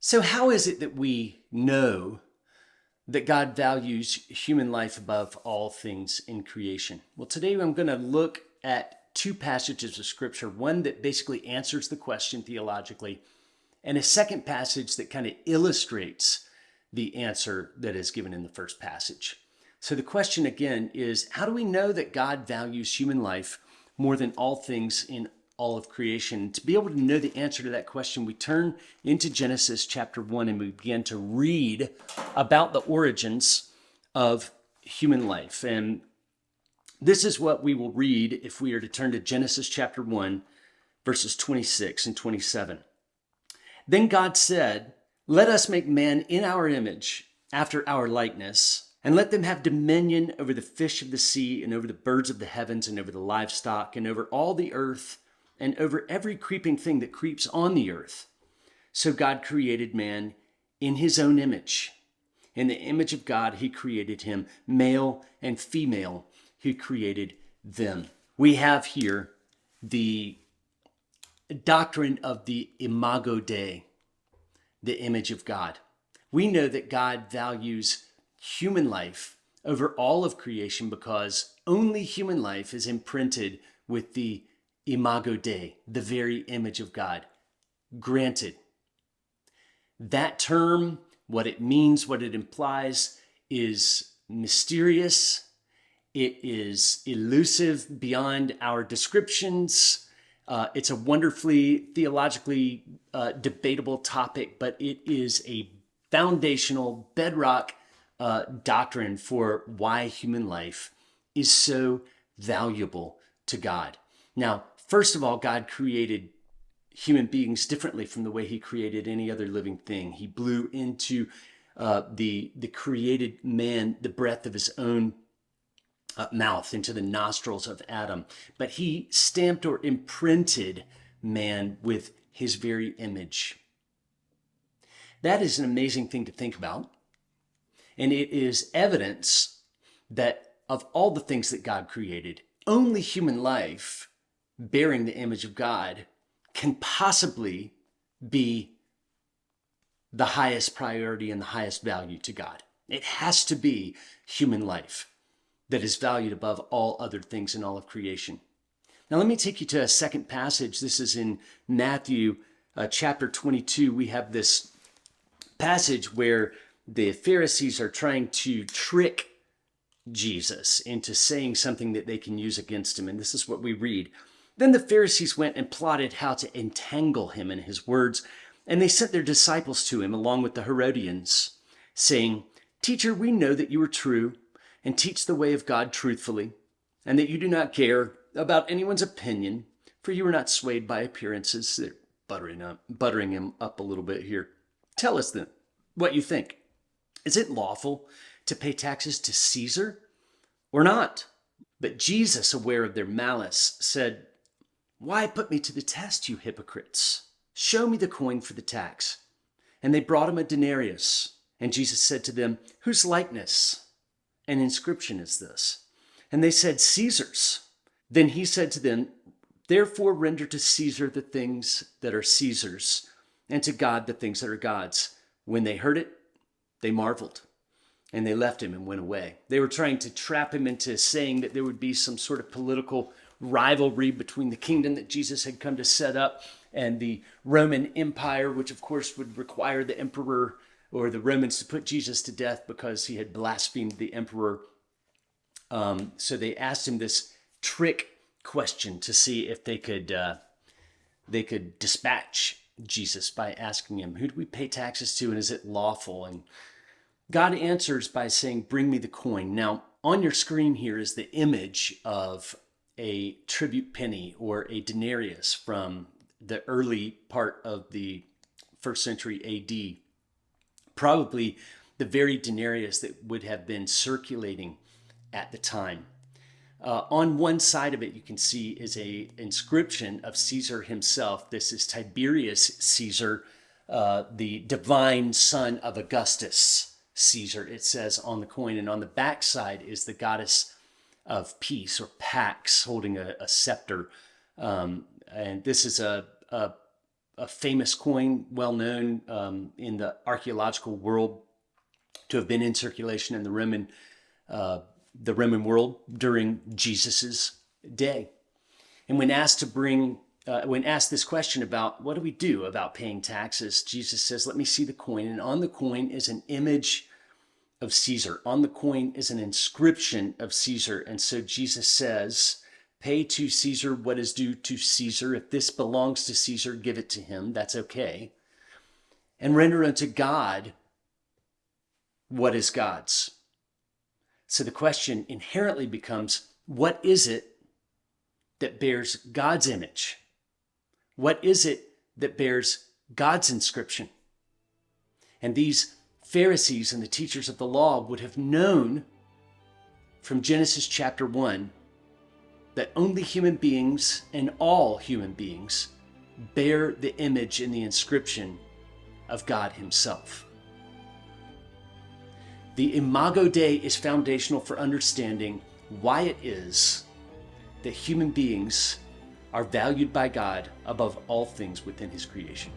So how is it that we know that God values human life above all things in creation? Well, today I'm going to look at two passages of scripture, one that basically answers the question theologically, and a second passage that kind of illustrates the answer that is given in the first passage. So the question again is, how do we know that God values human life more than all things in all of creation? To be able to know the answer to that question, we turn into Genesis chapter 1 and we begin to read about the origins of human life. And this is what we will read if we are to turn to Genesis chapter 1, verses 26 and 27. Then God said, "Let us make man in our image, after our likeness, and let them have dominion over the fish of the sea and over the birds of the heavens and over the livestock and over all the earth and over every creeping thing that creeps on the earth." So God created man in his own image. In the image of God, he created him. Male and female, he created them. We have here the doctrine of the Imago Dei, the image of God. We know that God values human life over all of creation because only human life is imprinted with the Imago Dei, the very image of God. Granted, that term, what it means, what it implies, is mysterious. It is elusive beyond our descriptions. It's a wonderfully theologically debatable topic, but it is a foundational bedrock doctrine for why human life is so valuable to God. Now, first of all, God created human beings differently from the way he created any other living thing. He blew into the created man the breath of his own mouth, into the nostrils of Adam. But he stamped or imprinted man with his very image. That is an amazing thing to think about. And it is evidence that of all the things that God created, only human life bearing the image of God can possibly be the highest priority and the highest value to God. It has to be human life that is valued above all other things in all of creation. Now let me take you to a second passage. This is in Matthew chapter 22. We have this passage where the Pharisees are trying to trick Jesus into saying something that they can use against him. And this is what we read. Then the Pharisees went and plotted how to entangle him in his words, and they sent their disciples to him along with the Herodians, saying, "Teacher, we know that you are true and teach the way of God truthfully, and that you do not care about anyone's opinion, for you are not swayed by appearances." They're buttering him up a little bit here. "Tell us then what you think. Is it lawful to pay taxes to Caesar or not?" But Jesus, aware of their malice, said, "Why put me to the test, you hypocrites? Show me the coin for the tax." And they brought him a denarius. And Jesus said to them, "Whose likeness and inscription is this?" And they said, "Caesar's." Then he said to them, "Therefore render to Caesar the things that are Caesar's, and to God the things that are God's." When they heard it, they marveled. And they left him and went away. They were trying to trap him into saying that there would be some sort of political rivalry between the kingdom that Jesus had come to set up and the Roman Empire, which of course would require the emperor or the Romans to put Jesus to death because he had blasphemed the emperor. So they asked him this trick question to see if they could dispatch Jesus by asking him, "Who do we pay taxes to, and is it lawful?" And God answers by saying, "Bring me the coin." Now, on your screen here is the image of a tribute penny or a denarius from the early part of the first century AD. Probably the very denarius that would have been circulating at the time. On one side of it, you can see is a inscription of Caesar himself. This is Tiberius Caesar, the divine son of Augustus Caesar, it says on the coin. And on the back side is the goddess of peace, or Pax, holding a scepter. And this is a a famous coin, well known in the archaeological world to have been in circulation in the Roman world during Jesus's day. And when asked this question about what do we do about paying taxes, Jesus says, "Let me see the coin." And on the coin is an image of Caesar. On the coin is an inscription of Caesar. And so Jesus says, "Pay to Caesar what is due to Caesar. If this belongs to Caesar, give it to him. That's okay. And render unto God what is God's." So the question inherently becomes, what is it that bears God's image? What is it that bears God's inscription? And these Pharisees and the teachers of the law would have known from Genesis chapter 1 that only human beings and all human beings bear the image and the inscription of God himself. The Imago Dei is foundational for understanding why it is that human beings are valued by God above all things within his creation.